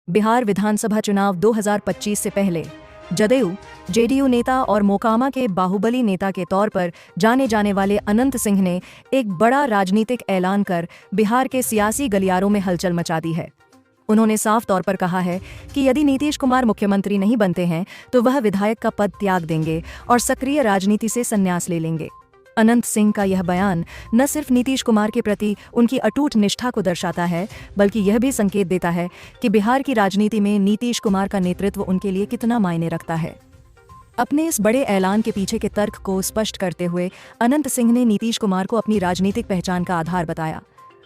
बिहार विधानसभा चुनाव 2025 से पहले जदयू जेडीयू नेता और मोकामा के बाहुबली नेता के तौर पर जाने जाने वाले अनंत सिंह ने एक बड़ा राजनीतिक ऐलान कर बिहार के सियासी गलियारों में हलचल मचा दी है। उन्होंने साफ तौर पर कहा है कि यदि नीतीश कुमार मुख्यमंत्री नहीं बनते हैं तो वह विधायक का पद त्याग देंगे और सक्रिय राजनीति से संन्यास ले लेंगे। अनंत सिंह का यह बयान न सिर्फ नीतीश कुमार के प्रति उनकी अटूट निष्ठा को दर्शाता है, बल्कि यह भी संकेत देता है कि बिहार की राजनीति में नीतीश कुमार का नेतृत्व उनके लिए कितना मायने रखता है। अपने इस बड़े ऐलान के पीछे के तर्क को स्पष्ट करते हुए अनंत सिंह ने नीतीश कुमार को अपनी राजनीतिक पहचान का आधार बताया।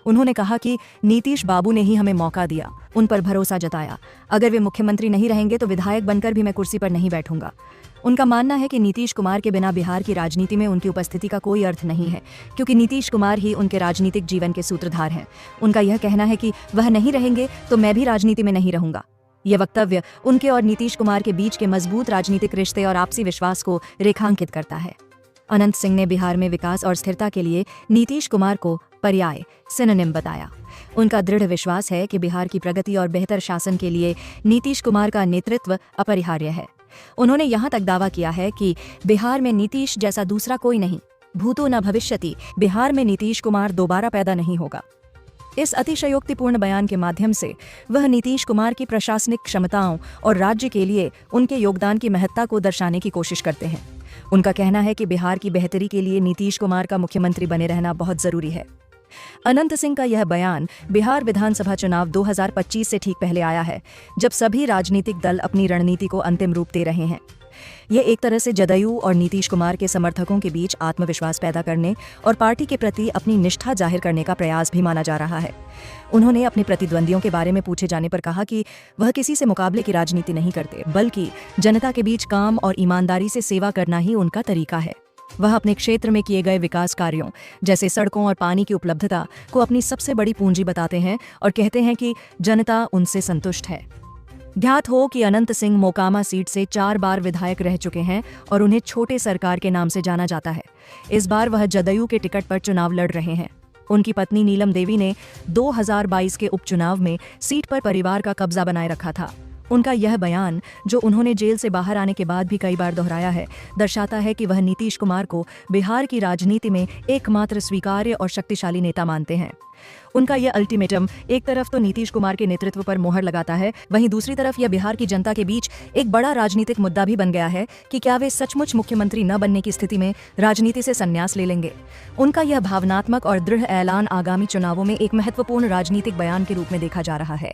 उन्होंने कहा कि नीतीश बाबू ने ही हमें मौका दिया, उन पर भरोसा जताया। अगर वे मुख्यमंत्री नहीं रहेंगे तो विधायक बनकर भी मैं कुर्सी पर नहीं बैठूंगा। उनका मानना है कि नीतीश कुमार के बिना बिहार की राजनीति में उनकी उपस्थिति का कोई अर्थ नहीं है, क्योंकि नीतीश कुमार ही उनके राजनीतिक जीवन के सूत्रधार हैं। उनका यह कहना है कि वह नहीं रहेंगे तो मैं भी राजनीति में नहीं रहूंगा। यह वक्तव्य उनके और नीतीश कुमार के बीच के मजबूत राजनीतिक रिश्ते और आपसी विश्वास को रेखांकित करता है। अनंत सिंह ने बिहार में विकास और स्थिरता के लिए नीतीश कुमार को पर्याय सिनोनिम बताया। उनका दृढ़ विश्वास है कि बिहार की प्रगति और बेहतर शासन के लिए नीतीश कुमार का नेतृत्व अपरिहार्य है। उन्होंने यहां तक दावा किया है कि बिहार में नीतीश जैसा दूसरा कोई नहीं, भूतो न भविष्यति, बिहार में नीतीश कुमार दोबारा पैदा नहीं होगा। इस अतिशयोक्तिपूर्ण बयान के माध्यम से वह नीतीश कुमार की प्रशासनिक क्षमताओं और राज्य के लिए उनके योगदान की महत्ता को दर्शाने की कोशिश करते हैं। उनका कहना है कि बिहार की बेहतरी के लिए नीतीश कुमार का मुख्यमंत्री बने रहना बहुत जरूरी है। अनंत सिंह का यह बयान बिहार विधानसभा चुनाव 2025 से ठीक पहले आया है, जब सभी राजनीतिक दल अपनी रणनीति को अंतिम रूप दे रहे हैं। यह एक तरह से जदयू और नीतीश कुमार के समर्थकों के बीच आत्मविश्वास पैदा करने और पार्टी के प्रति अपनी निष्ठा जाहिर करने का प्रयास भी माना जा रहा है। उन्होंने अपने प्रतिद्वंदियों के बारे में पूछे जाने पर कहा कि वह किसी से मुकाबले की राजनीति नहीं करते, बल्कि जनता के बीच काम और ईमानदारी से सेवा करना ही उनका तरीका है। वह अपने क्षेत्र में किए गए विकास कार्यों जैसे सड़कों और पानी की उपलब्धता को अपनी सबसे बड़ी पूंजी बताते हैं और कहते हैं कि जनता उनसे संतुष्ट है। ध्यात हो कि अनंत सिंह मोकामा सीट से 4 बार विधायक रह चुके हैं और उन्हें छोटे सरकार के नाम से जाना जाता है। इस बार वह जदयू के टिकट पर चुनाव लड़ रहे हैं। उनकी पत्नी नीलम देवी ने 2022 के उपचुनाव में सीट पर परिवार का कब्जा बनाए रखा था। उनका यह बयान, जो उन्होंने जेल से बाहर आने के बाद भी कई बार दोहराया है, दर्शाता है कि वह नीतीश कुमार को बिहार की राजनीति में एकमात्र स्वीकार्य और शक्तिशाली नेता मानते हैं। उनका यह अल्टीमेटम एक तरफ तो नीतीश कुमार के नेतृत्व पर मोहर लगाता है, वहीं दूसरी तरफ यह बिहार की जनता के बीच एक बड़ा राजनीतिक मुद्दा भी बन गया है कि क्या वे सचमुच मुख्यमंत्री न बनने की स्थिति में राजनीति से संन्यास ले लेंगे। उनका यह भावनात्मक और दृढ़ ऐलान आगामी चुनावों में एक महत्वपूर्ण राजनीतिक बयान के रूप में देखा जा रहा है।